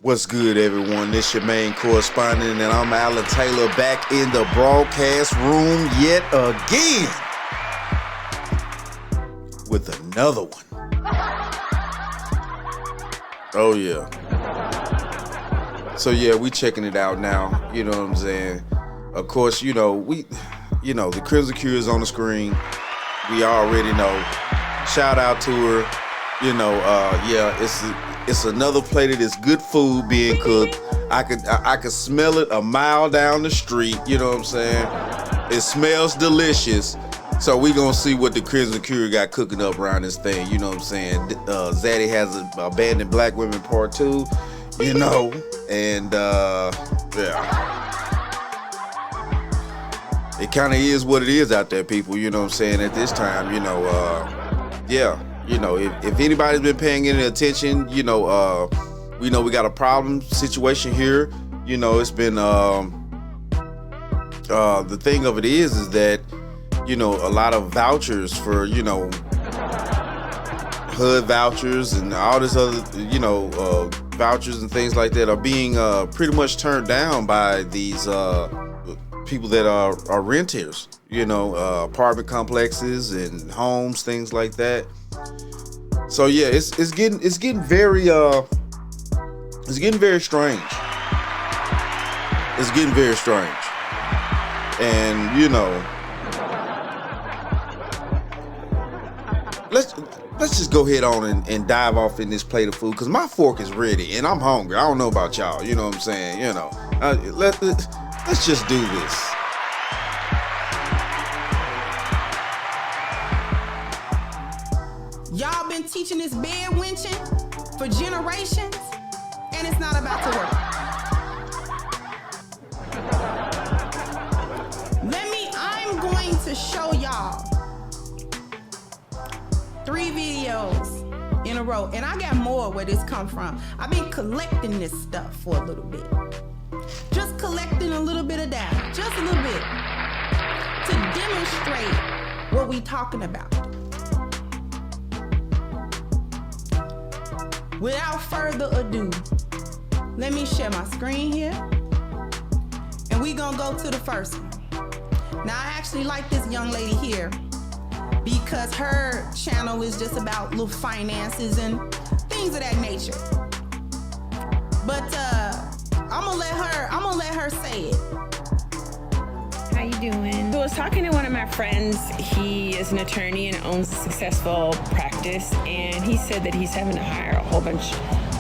What's good, everyone? This your main correspondent, and I'm Alan Taylor, back in the broadcast room yet again with another one. Oh yeah. So yeah, we checking it out now. You know what I'm saying? Of course, the Crimson Cure is on the screen. We already know. Shout out to her. It's another plate of this good food being cooked. I could smell it a mile down the street. You know what I'm saying? It smells delicious. So we gonna see what the Crimson Cure got cooking up around this thing. You know what I'm saying? Zaddy has Abandoned Black Women Part 2. And yeah. It kind of is what it is out there, people. You know what I'm saying? At this time, yeah. If anybody's been paying any attention, we know we got a problem situation here. It's been the thing of it is that a lot of vouchers for HUD vouchers and all this other vouchers and things like that are being pretty much turned down by these people that are renters. Apartment complexes and homes, things like that. So yeah, it's getting very strange. It's getting very strange. And let's just go ahead on and dive off in this plate of food, because my fork is ready and I'm hungry. I don't know about y'all, you know what I'm saying? Let's just do this. Y'all been teaching this bed winching for generations, and it's not about to work. I'm going to show y'all 3 videos in a row, and I got more where this come from. I've been collecting this stuff for a little bit. Just collecting a little bit of data, just a little bit, to demonstrate what we talking about. Without further ado, let me share my screen here, and we gonna go to the first one. Now, I actually like this young lady here because her channel is just about little finances and things of that nature. But I'm gonna let her say it. How you doing? So I was talking to one of my friends. He is an attorney and owns a successful practice, and he said that he's having to hire a whole bunch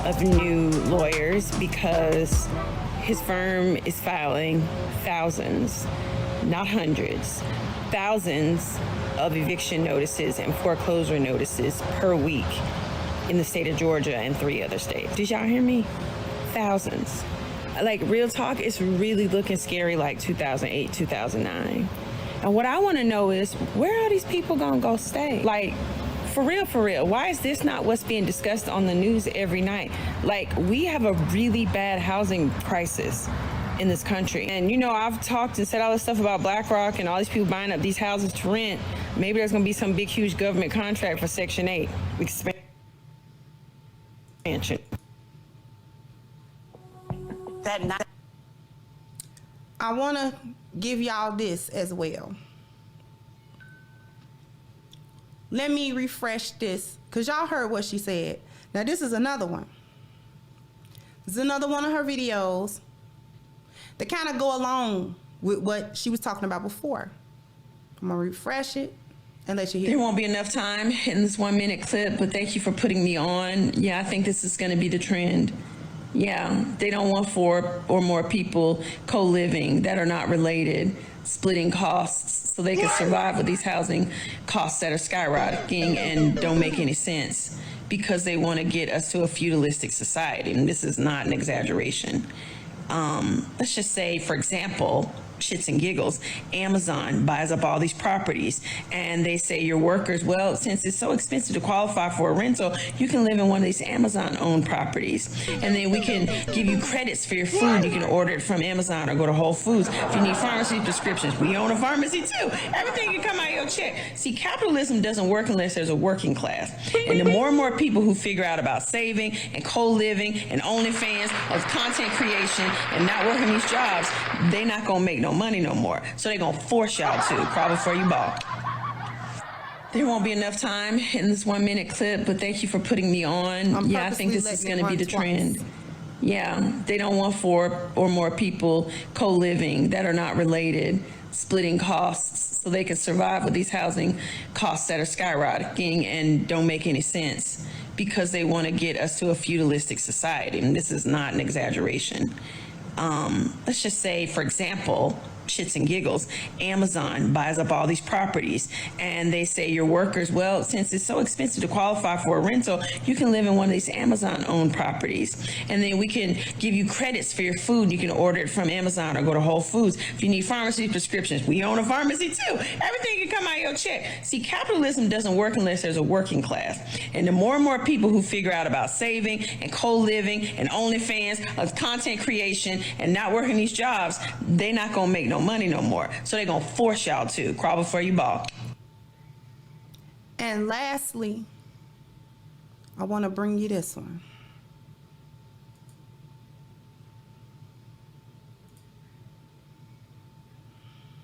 of new lawyers because his firm is filing thousands, not hundreds, thousands of eviction notices and foreclosure notices per week in the state of Georgia and 3 other states. Did y'all hear me? Thousands. Like, real talk, it's really looking scary like 2008, 2009. And what I want to know is, where are these people gonna go stay? Like, for real, why is this not what's being discussed on the news every night? Like, we have a really bad housing crisis in this country. And I've talked and said all this stuff about BlackRock and all these people buying up these houses to rent. Maybe there's gonna be some big, huge government contract for Section 8 expansion. I want to give y'all this as well. Let me refresh this, because y'all heard what she said. Now, this is another one. This is another one of her videos that kind of go along with what she was talking about before. I'm going to refresh it and let you hear. There won't be enough time in this 1-minute clip, but thank you for putting me on. Yeah, I think this is going to be the trend. Yeah, they don't want 4 or more people co-living that are not related, splitting costs so they can survive with these housing costs that are skyrocketing and don't make any sense, because they want to get us to a feudalistic society. And this is not an exaggeration. Let's just say, for example, shits and giggles, Amazon buys up all these properties and they say your workers, well, since it's so expensive to qualify for a rental, you can live in one of these Amazon-owned properties. And then we can give you credits for your food. You can order it from Amazon or go to Whole Foods. If you need pharmacy prescriptions, we own a pharmacy too. Everything can come out of your check. See, capitalism doesn't work unless there's a working class. And the more and more people who figure out about saving and co-living and OnlyFans of content creation and not working these jobs, they not gonna make no money no more. So they gonna force y'all to crawl before you ball. There won't be enough time in this 1 minute clip, but thank you for putting me on. Yeah, I think this is gonna be the trend. Yeah, they don't want 4 or more people co-living that are not related, splitting costs so they can survive with these housing costs that are skyrocketing and don't make any sense because they want to get us to a feudalistic society. And this is not an exaggeration. Let's just say, for example, shits and giggles, Amazon buys up all these properties and they say your workers, well, since it's so expensive to qualify for a rental, you can live in one of these Amazon-owned properties. And then we can give you credits for your food. You can order it from Amazon or go to Whole Foods. If you need pharmacy prescriptions, we own a pharmacy too. Everything can come out of your check. See, capitalism doesn't work unless there's a working class. And the more and more people who figure out about saving and co-living and OnlyFans of content creation and not working these jobs, they not gonna make no money no more. So they're gonna force y'all to crawl before you ball. And lastly, I want to bring you this one.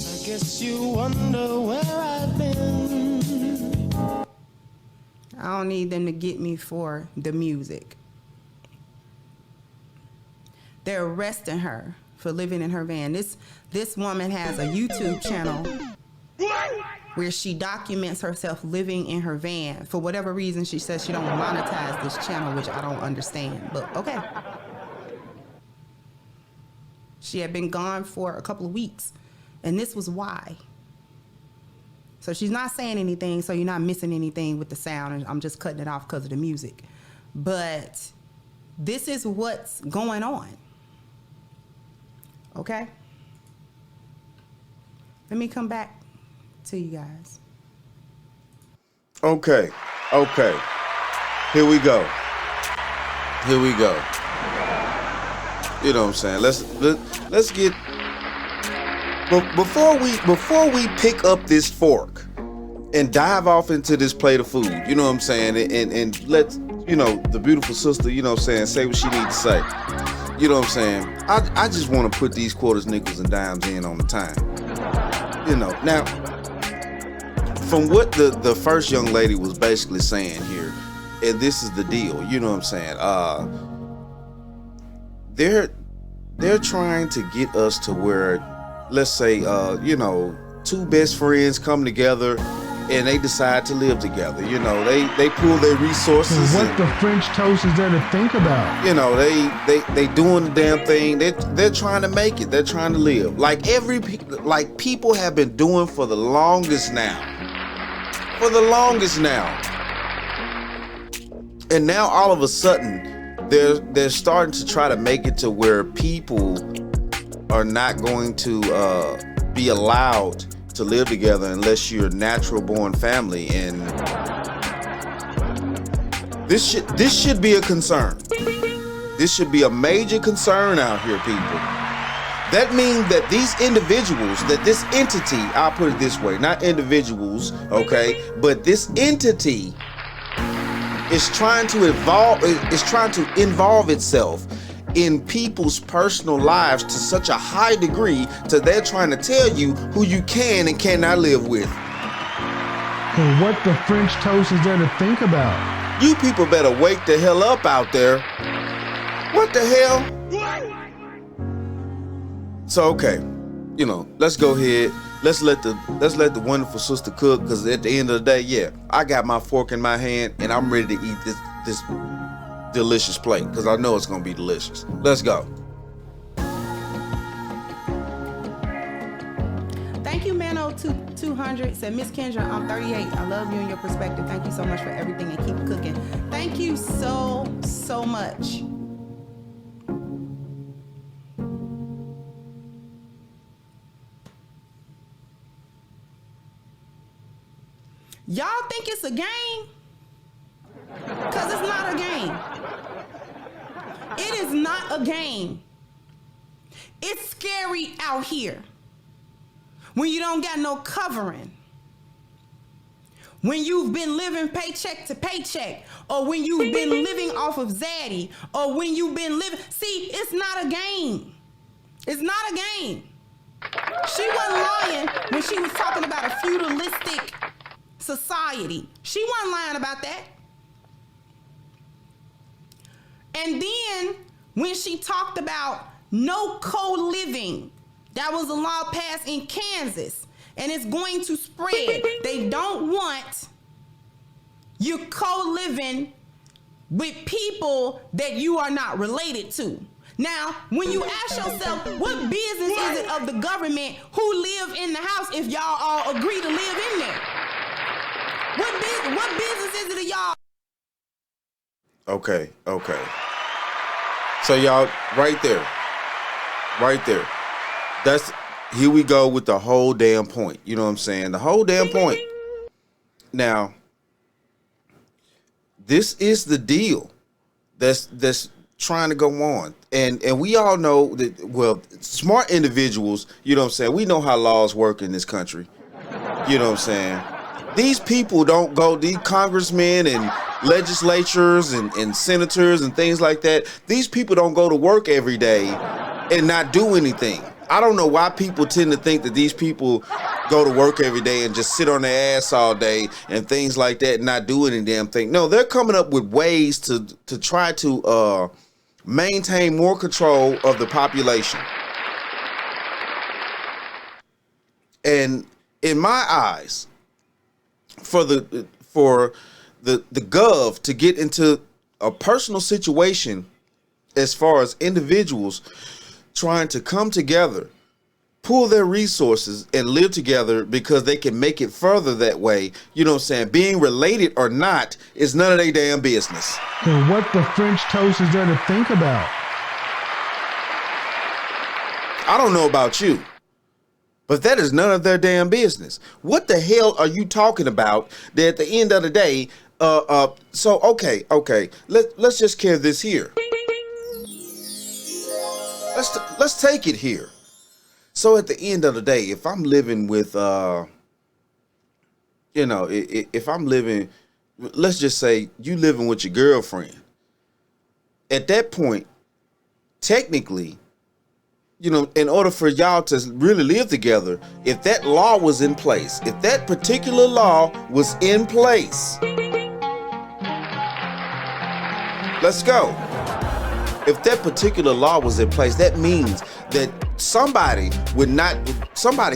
I guess you wonder where I've been. I don't need them to get me for the music. They're arresting her for living in her van. This woman has a YouTube channel where she documents herself living in her van. For whatever reason, she says she don't monetize this channel, which I don't understand, but okay. She had been gone for a couple of weeks, and this was why. So she's not saying anything, so you're not missing anything with the sound, and I'm just cutting it off because of the music. But this is what's going on. Okay? Let me come back to you guys. Okay. Here we go. You know what I'm saying? Let's get before we pick up this fork and dive off into this plate of food. You know what I'm saying? And let the beautiful sister, you know what I'm saying, say what she needs to say. You know what I'm saying? I just want to put these quarters, nickels, and dimes in on the time. Now, from what the first young lady was basically saying here, and this is the deal, you know what I'm saying? They're trying to get us to where, let's say, two best friends come together and they decide to live together. They pool their resources. What the French toast is there to think about? They doing the damn thing. They're trying to make it. They're trying to live like people have been doing for the longest now. And now all of a sudden they're starting to try to make it to where people are not going to be allowed to live together unless you're a natural born family. And this should be a concern. This should be a major concern out here, people. That means that these individuals, that this entity, I'll put it this way, not individuals, okay, but this entity is trying to involve itself in people's personal lives to such a high degree to they're trying to tell you who you can and cannot live with. And what the French toast is there to think about? You people better wake the hell up out there. What the hell? So okay, let's go ahead. Let's let the wonderful sister cook, because at the end of the day, yeah, I got my fork in my hand and I'm ready to eat this delicious plate, because I know it's gonna be delicious. Let's go. Thank you, Mano200. Said, Miss Kendra, I'm 38. I love you and your perspective. Thank you so much for everything and keep cooking. Thank you so much. Y'all think it's a game? Because it's not a game. It is not a game. It's scary out here when you don't got no covering. When you've been living paycheck to paycheck, or when you've been living off of Zaddy, or when you've been living... See, it's not a game. It's not a game. She wasn't lying when she was talking about a feudalistic society. She wasn't lying about that. And then when she talked about no co-living, that was a law passed in Kansas, and it's going to spread. They don't want you co-living with people that you are not related to. Now, when you ask yourself, what business is it of the government who live in the house if y'all all agree to live in there? What business is it of y'all? Okay. So y'all, right there. Here we go with the whole damn point. You know what I'm saying? The whole damn point. Now, this is the deal that's trying to go on. And we all know that, well, smart individuals, you know what I'm saying? We know how laws work in this country. You know what I'm saying? These people don't go, these congressmen and legislatures and senators and things like that, these people don't go to work every day and not do anything. I don't know why people tend to think that these people go to work every day and just sit on their ass all day and things like that and not do any damn thing. No, they're coming up with ways to try to maintain more control of the population. And in my eyes, for the gov to get into a personal situation as far as individuals trying to come together, pool their resources and live together because they can make it further that way, you know what I'm saying? Being related or not is none of their damn business. And what the French toast is there to think about? I don't know about you, but that is none of their damn business. What the hell are you talking about that at the end of the day, so okay, let's just carry this here. Let's take it here. So at the end of the day, if I'm living with, if I'm living, let's just say you living with your girlfriend. At that point, technically, you know, in order for y'all to really live together, if that law was in place, if that particular law was in place, let's go. If that particular law was in place, that means that somebody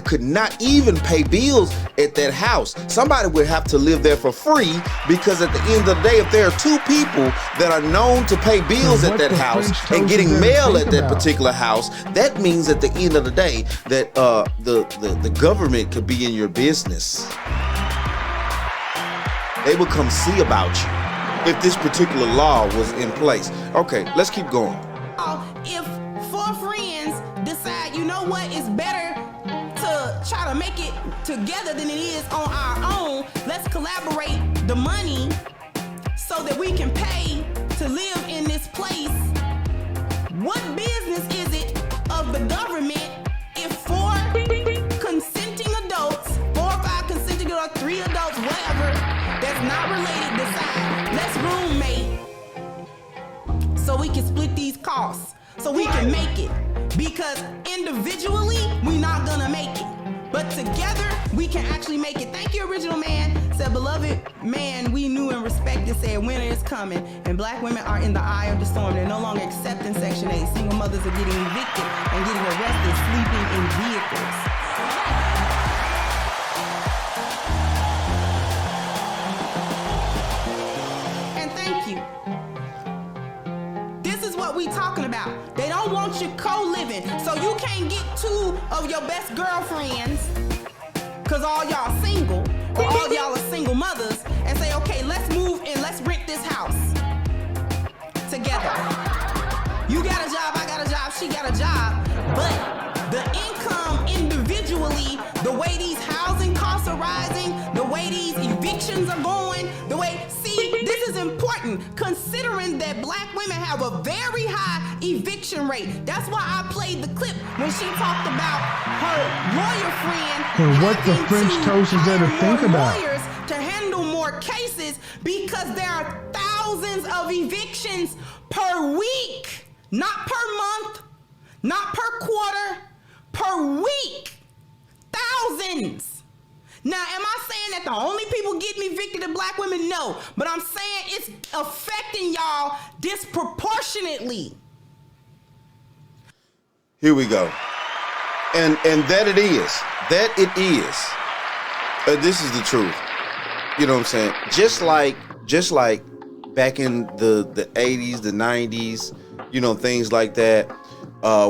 could not even pay bills at that house. Somebody would have to live there for free, because at the end of the day, if there are two people that are known to pay bills at that house and getting mail at that particular house, that means at the end of the day that the government could be in your business. They would come see about you if this particular law was in place. Okay, let's keep going. If four friends decide, you know what, it's better to try to make it together than it is on our own, let's collaborate the money so that we can pay to live in this place. What business is it of the government if four consenting adults, 4 or 5 consenting adults, 3 adults, whatever, that's not related, decide, let's roommate so we can split these costs, so we can make it? Because individually, we're not gonna make it, but together, we can actually make it. Thank you, Original Man. Said, beloved man we knew and respected, said, winter is coming, and black women are in the eye of the storm. They're no longer accepting Section 8. Single mothers are getting evicted and getting arrested, sleeping in vehicles. We talking about. They don't want you co-living, so you can't get 2 of your best girlfriends, cause all y'all single, or all y'all are single mothers, and say, okay, let's move and let's rent this house together. You got a job, I got a job, she got a job, but the income individually, the way these housing costs are rising, the way these eviction important considering that black women have a very high eviction rate. That's why I played the clip when she talked about her lawyer friend. And what the French toast is there to think about? Lawyers to handle more cases because there are thousands of evictions per week, not per month, not per quarter, per week. Thousands. Now, am I saying that the only people getting evicted are black women? No, but I'm saying it's affecting y'all disproportionately. Here we go. And that it is. That it is. This is the truth. You know what I'm saying? Just like back in the 80s, the 90s, you know, things like that,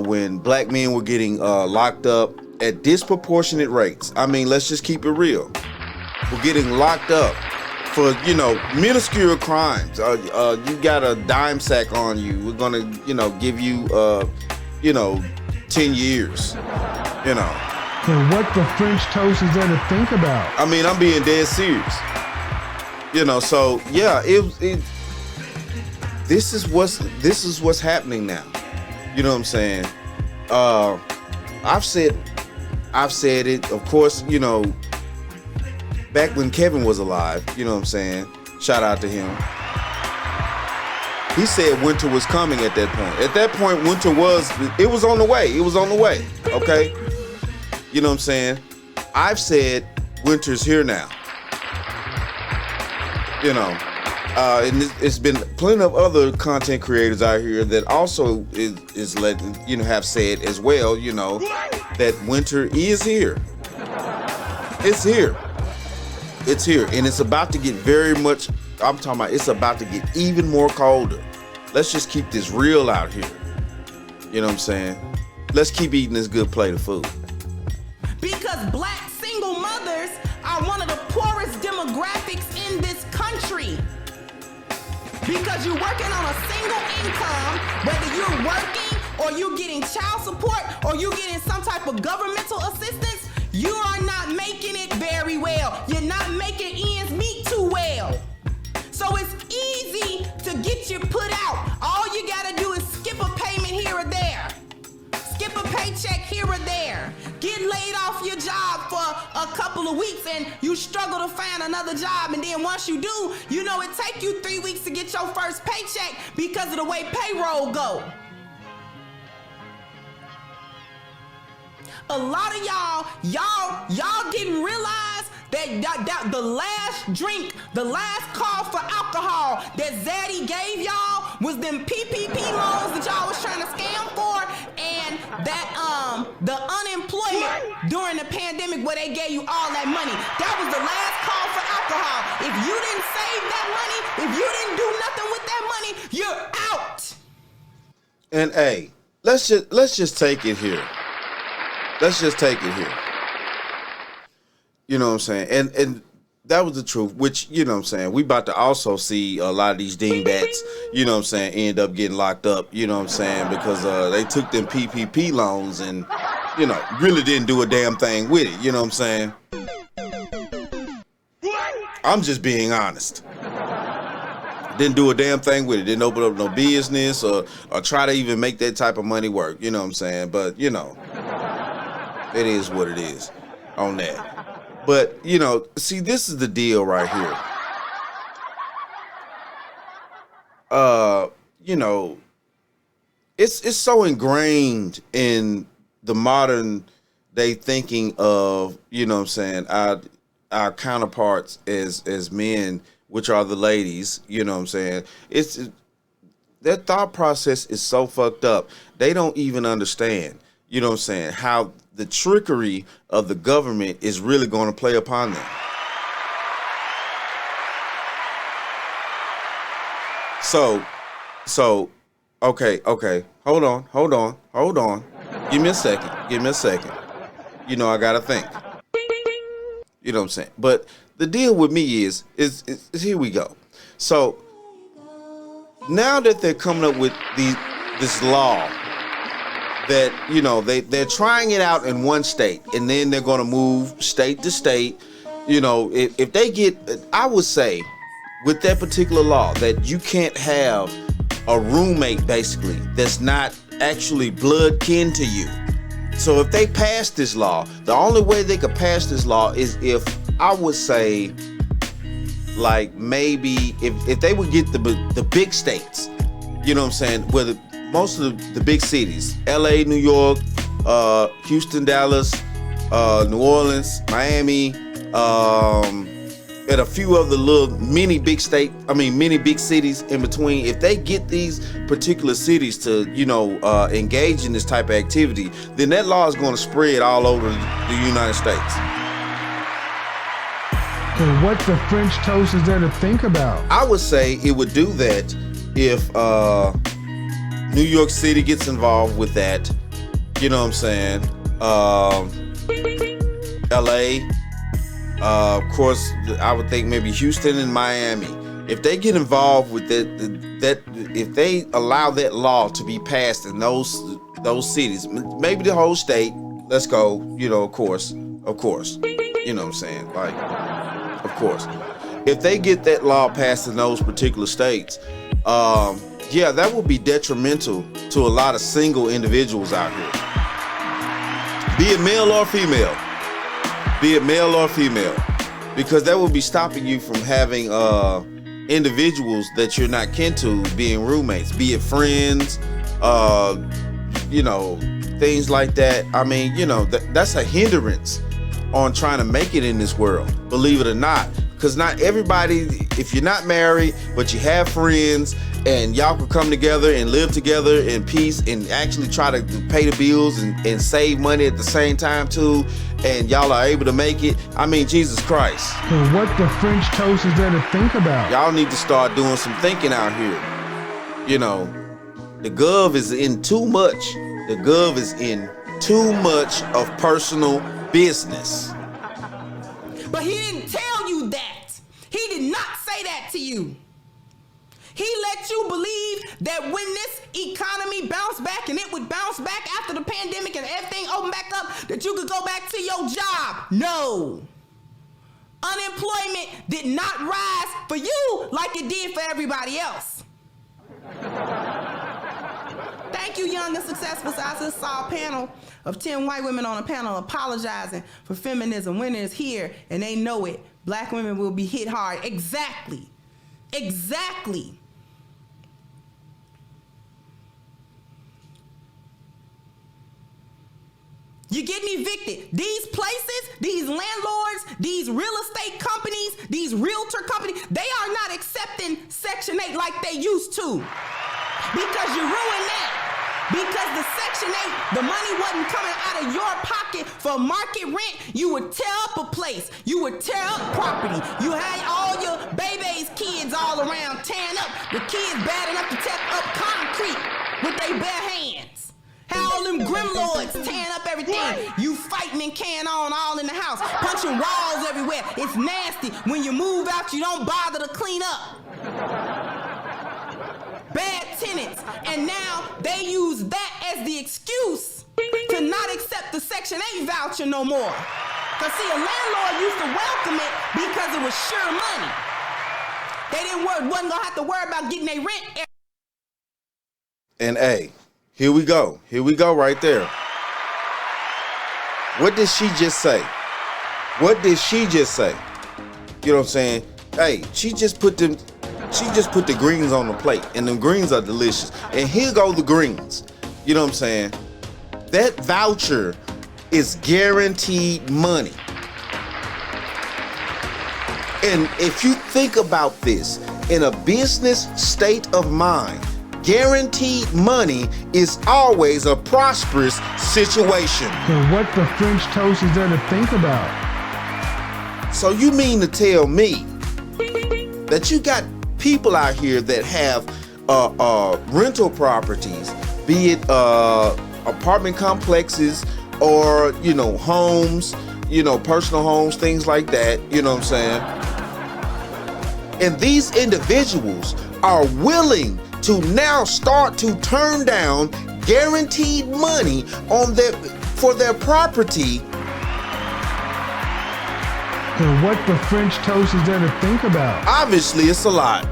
when black men were getting locked up at disproportionate rates. I mean, let's just keep it real. We're getting locked up for, you know, minuscule crimes. You got a dime sack on you. We're gonna, you know, give you, 10 years. You know. And what the French toast is there to think about? I mean, I'm being dead serious. You know, so yeah, this is what's happening now. You know what I'm saying? I've said it, of course, you know, back when Kevin was alive, you know what I'm saying? Shout out to him. He said winter was coming at that point. At that point, winter was on the way. It was on the way, okay? You know what I'm saying? I've said winter's here now. You know, and it's been plenty of other content creators out here that also is letting, you know, have said as well, you know, that winter is here. It's here. It's here. And it's about to get very much, I'm talking about, it's about to get even more colder. Let's just keep this real out here. You know what I'm saying? Let's keep eating this good plate of food. Because black single mothers are one of the poorest demographics in this country. Because you're working on a single income, whether you're working or you're getting child support or you're getting some type of governmental assistance, you are not making it very well. You're not making ends meet too well. So it's easy to get you put out. All you gotta do is skip a payment here or there. Skip a paycheck here or there. Get laid off your job for a couple of weeks and you struggle to find another job, and then once you do, you know it take you 3 weeks to get your first paycheck because of the way payroll go. A lot of y'all didn't realize that the last drink, the last call for alcohol that Zaddy gave y'all was them PPP loans that y'all was trying to scam for, and that the unemployment during the pandemic where they gave you all that money. That was the last call for alcohol. If you didn't save that money, if you didn't do nothing with that money, you're out. And hey, let's just take it here. Let's just take it here. You know what I'm saying? And that was the truth, which, you know what I'm saying, we about to also see a lot of these dingbats, you know what I'm saying, end up getting locked up, you know what I'm saying, because they took them PPP loans and, you know, really didn't do a damn thing with it, you know what I'm saying? I'm just being honest. Didn't do a damn thing with it. Didn't open up no business or try to even make that type of money work, you know what I'm saying? But, you know, it is what it is on that. But, you know, see, this is the deal right here. You know, it's so ingrained in the modern day thinking of, you know what I'm saying, our counterparts as men, which are the ladies, you know what I'm saying. Their thought process is so fucked up. They don't even understand, you know what I'm saying, how the trickery of the government is really going to play upon them. So, okay. Hold on. Give me a second. You know, I got to think. You know what I'm saying? But the deal with me is here we go. So, now that they're coming up with this law, that, you know, they're trying it out in one state and then they're going to move state to state. You know, if they get, I would say with that particular law that you can't have a roommate basically that's not actually blood kin to you. So if they pass this law, the only way they could pass this law is if, I would say, like maybe if they would get the big states, you know what I'm saying, where most of the big cities, LA, New York, Houston, Dallas, New Orleans, Miami, and a few of the little mini big cities in between, if they get these particular cities to, engage in this type of activity, then that law is going to spread all over the United States. And what the French toast is there to think about? I would say it would do that if New York City gets involved with that. You know what I'm saying? LA, of course, I would think maybe Houston and Miami. If they get involved with that, if they allow that law to be passed in those cities, maybe the whole state, let's go, of course, you know what I'm saying? Like, of course. If they get that law passed in those particular states, that would be detrimental to a lot of single individuals out here. Be it male or female. Because that will be stopping you from having individuals that you're not kin to being roommates, be it friends, things like that. I mean, that's a hindrance on trying to make it in this world, believe it or not. Because not everybody, if you're not married, but you have friends and y'all can come together and live together in peace and actually try to pay the bills and save money at the same time too, and y'all are able to make it. I mean, Jesus Christ. And what the French toast is there to think about? Y'all need to start doing some thinking out here. The gov is in too much. The gov is in too much of personal business. But he didn't tell you that. He did not say that to you. He let you believe that when this economy bounced back, and it would bounce back after the pandemic and everything opened back up, that you could go back to your job. No. Unemployment did not rise for you like it did for everybody else. Thank you, young and successful. So I just saw a panel of 10 white women on a panel apologizing for feminism. Women is here and they know it. Black women will be hit hard. Exactly. You're getting evicted. These places, these landlords, these real estate companies, these realtor companies, they are not accepting Section 8 like they used to. Because you ruined that. Because the Section 8, the money wasn't coming out of your pocket for market rent. You would tear up a place. You would tear up property. You had all your baby's kids all around tearing up. The kids bad enough to tear up concrete with their bare hands. Had all them grimlords tearing up everything. You fighting and carrying on all in the house. Punching walls everywhere. It's nasty. When you move out, you don't bother to clean up. Bad tenants, and now they use that as the excuse to not accept the Section 8 voucher no more. Because see, a landlord used to welcome it because it was sure money. They wasn't gonna have to worry about getting their rent. And hey, here we go right there. What did she just say? You know what I'm saying? Hey, she just put the greens on the plate, and the greens are delicious. And here go the greens. You know what I'm saying? That voucher is guaranteed money. And if you think about this, in a business state of mind, guaranteed money is always a prosperous situation. And what the French toast is there to think about? So you mean to tell me that you got people out here that have rental properties, be it apartment complexes or, homes, personal homes, things like that, you know what I'm saying? And these individuals are willing to now start to turn down guaranteed money for their property And what the French toast is there to think about? Obviously, it's a lot.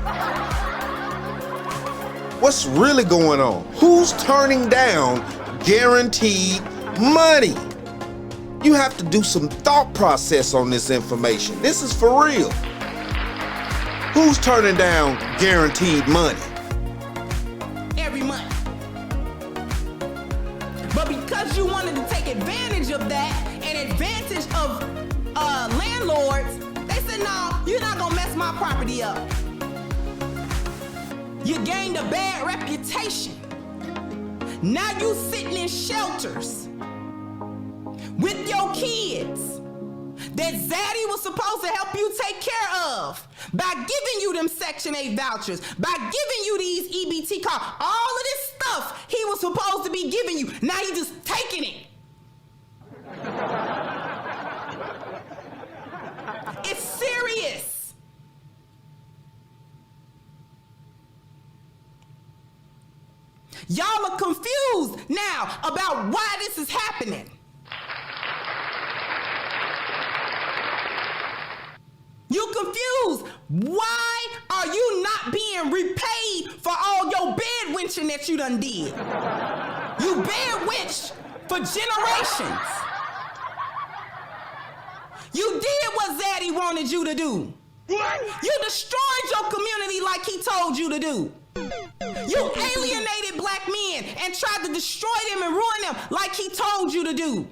What's really going on? Who's turning down guaranteed money? You have to do some thought process on this information. This is for real. Who's turning down guaranteed money? Every month. But because you wanted to take advantage of that and advantage of landlords, they said, no, you're not gonna mess my property up. You gained a bad reputation. Now you sitting in shelters with your kids that Zaddy was supposed to help you take care of by giving you them Section 8 vouchers, by giving you these EBT cards, all of this stuff he was supposed to be giving you. Now you just taking it. It's serious. Y'all are confused now about why this is happening. You confused. Why are you not being repaid for all your bed winching that you done did? You bed winched for generations. You did what Zaddy wanted you to do. You destroyed your community like he told you to do. You alienated black men and tried to destroy them and ruin them like he told you to do.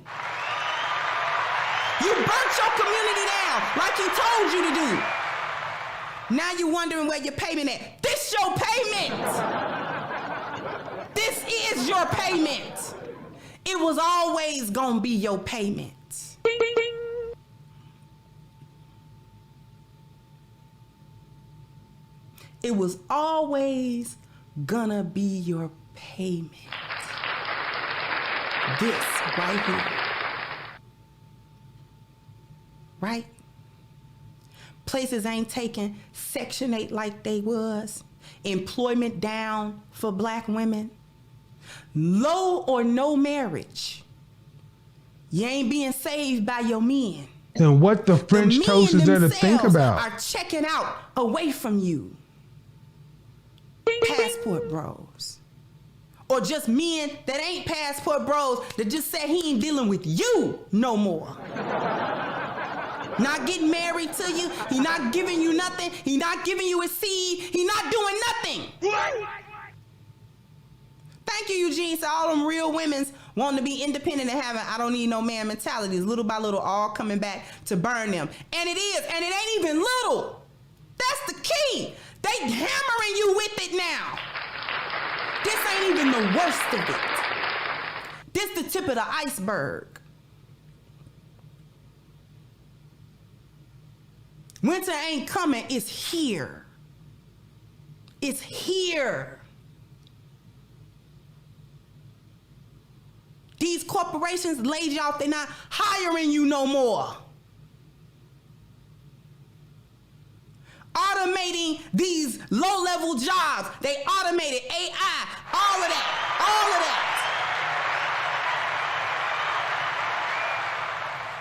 You burnt your community down like he told you to do. Now you're wondering where your payment at. This your payment. This is your payment. It was always gonna be your payment. It was always gonna be your payment. This right here. Right? Places ain't taking Section 8 like they was. Employment down for black women. Low or no marriage. You ain't being saved by your men. And what the French men toast is there to think themselves about? are checking out away from you. Passport bros. Or just men that ain't passport bros that just said he ain't dealing with you no more. Not getting married to you. He not giving you nothing. He not giving you a seed. He not doing nothing. Thank you, Eugene. So all them real women's wanting to be independent and having I don't need no man mentalities, little by little, all coming back to burn them. And it is, and it ain't even little. That's the key. They hammering you with it now. This ain't even the worst of it. This the tip of the iceberg. Winter ain't coming, it's here. It's here. These corporations laid you off, they're not hiring you no more. Automating these low-level jobs. They automated AI, all of that.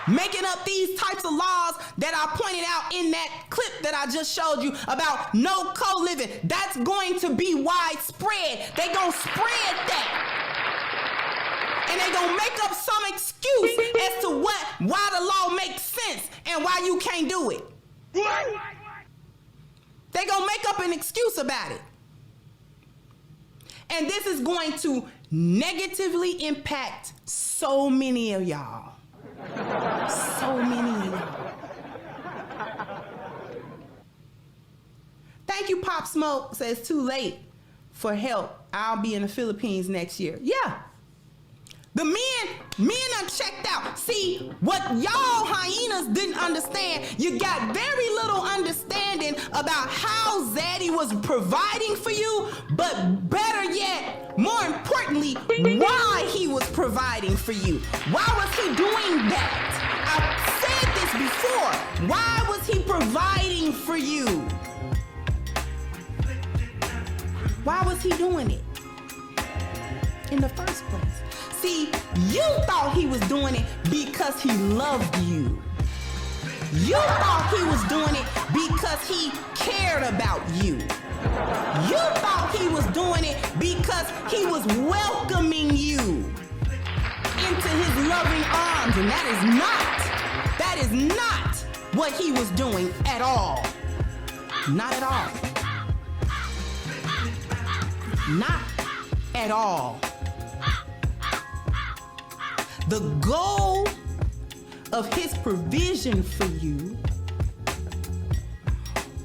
Making up these types of laws that I pointed out in that clip that I just showed you about no co-living. That's going to be widespread. They gonna spread that. And they gonna make up some excuse as to why the law makes sense and why you can't do it. They gonna make up an excuse about it. And this is going to negatively impact so many of y'all. So many of y'all. Thank you, Pop Smoke. Says too late for help. I'll be in the Philippines next year. Yeah. The men are checked out. See, what y'all hyenas didn't understand, you got very little understanding about how Zaddy was providing for you, but better yet, more importantly, why he was providing for you. Why was he doing that? I've said this before. Why was he providing for you? Why was he doing it in the first place? See, you thought he was doing it because he loved you. You thought he was doing it because he cared about you. You thought he was doing it because he was welcoming you into his loving arms, and that is not what he was doing at all. Not at all. Not at all. The goal of his provision for you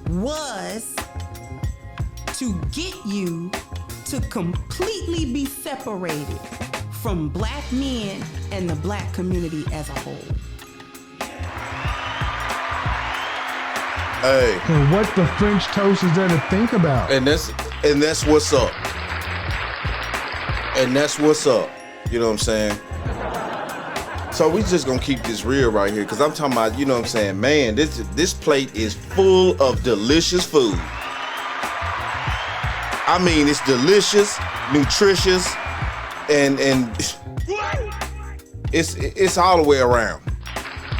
was to get you to completely be separated from black men and the black community as a whole. Hey. And what the French toast is there to think about? And that's what's up. And that's what's up. You know what I'm saying? So we just gonna keep this real right here, because I'm talking about, you know what I'm saying, man, this plate is full of delicious food. I mean, it's delicious, nutritious, and it's all the way around.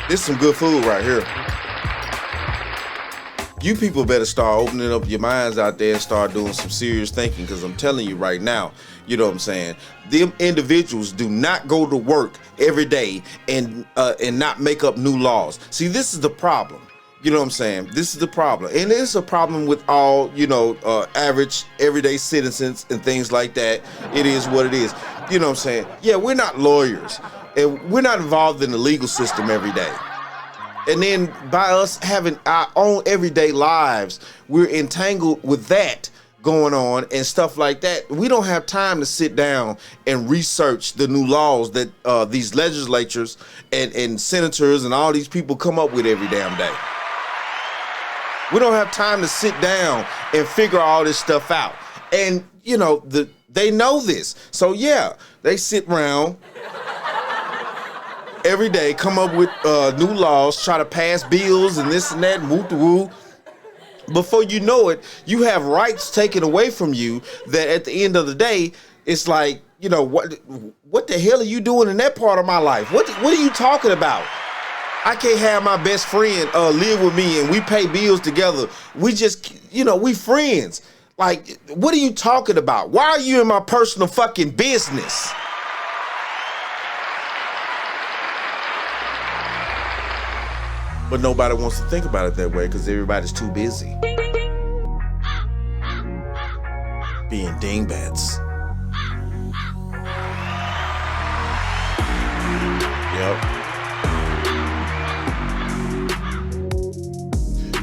This is some good food right here. You people better start opening up your minds out there and start doing some serious thinking, because I'm telling you right now, you know what I'm saying, them individuals do not go to work every day and not make up new laws. See, this is the problem. You know what I'm saying? This is the problem. And it's a problem with all, you know, average, everyday citizens and things like that. It is what it is. You know what I'm saying? Yeah, we're not lawyers, and we're not involved in the legal system every day. And then by us having our own everyday lives, we're entangled with that going on and stuff like that. We don't have time to sit down and research the new laws that these legislatures and senators and all these people come up with every damn day. We don't have time to sit down and figure all this stuff out. And, you know, they know this. So, yeah, they sit around every day, come up with new laws, try to pass bills and this and that, woo-woo. Before you know it, you have rights taken away from you that at the end of the day, it's like, you know, what the hell are you doing in that part of my life? What are you talking about? I can't have my best friend live with me and we pay bills together. We just, you know, we friends. Like, what are you talking about? Why are you in my personal fucking business? But nobody wants to think about it that way because everybody's too busy being dingbats. Yep.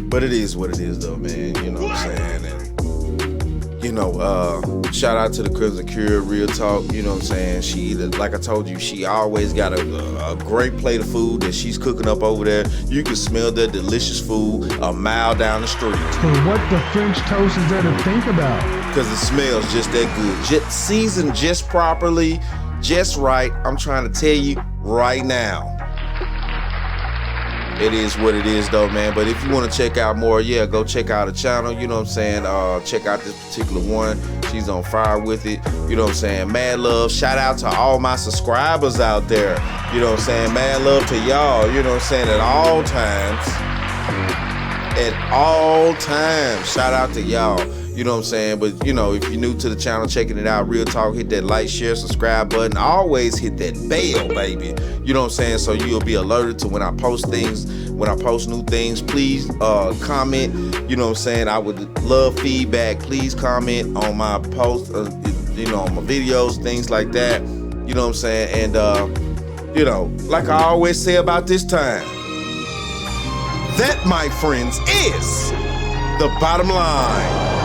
But it is what it is, though, man. You know what I'm saying? And, you know, shout out to the Crimson Cure, real talk. You know what I'm saying? She, like I told you, she always got a great plate of food that she's cooking up over there. You can smell that delicious food a mile down the street. And what the French toast is there to think about? Because it smells just that good. Seasoned just properly, just right. I'm trying to tell you right now. It is what it is, though, man. But if you want to check out more, yeah, go check out the channel. You know what I'm saying? Check out this particular one. She's on fire with it. You know what I'm saying? Mad love. Shout out to all my subscribers out there. You know what I'm saying? Mad love to y'all. You know what I'm saying? At all times. At all times. Shout out to y'all. You know what I'm saying? But, you know, if you're new to the channel, checking it out, real talk, hit that like, share, subscribe button. Always hit that bell, baby. You know what I'm saying? So you'll be alerted to when I post things, when I post new things. Please comment. You know what I'm saying? I would love feedback. Please comment on my posts, you know, on my videos, things like that. You know what I'm saying? And, you know, like I always say about this time, that, my friends, is the bottom line.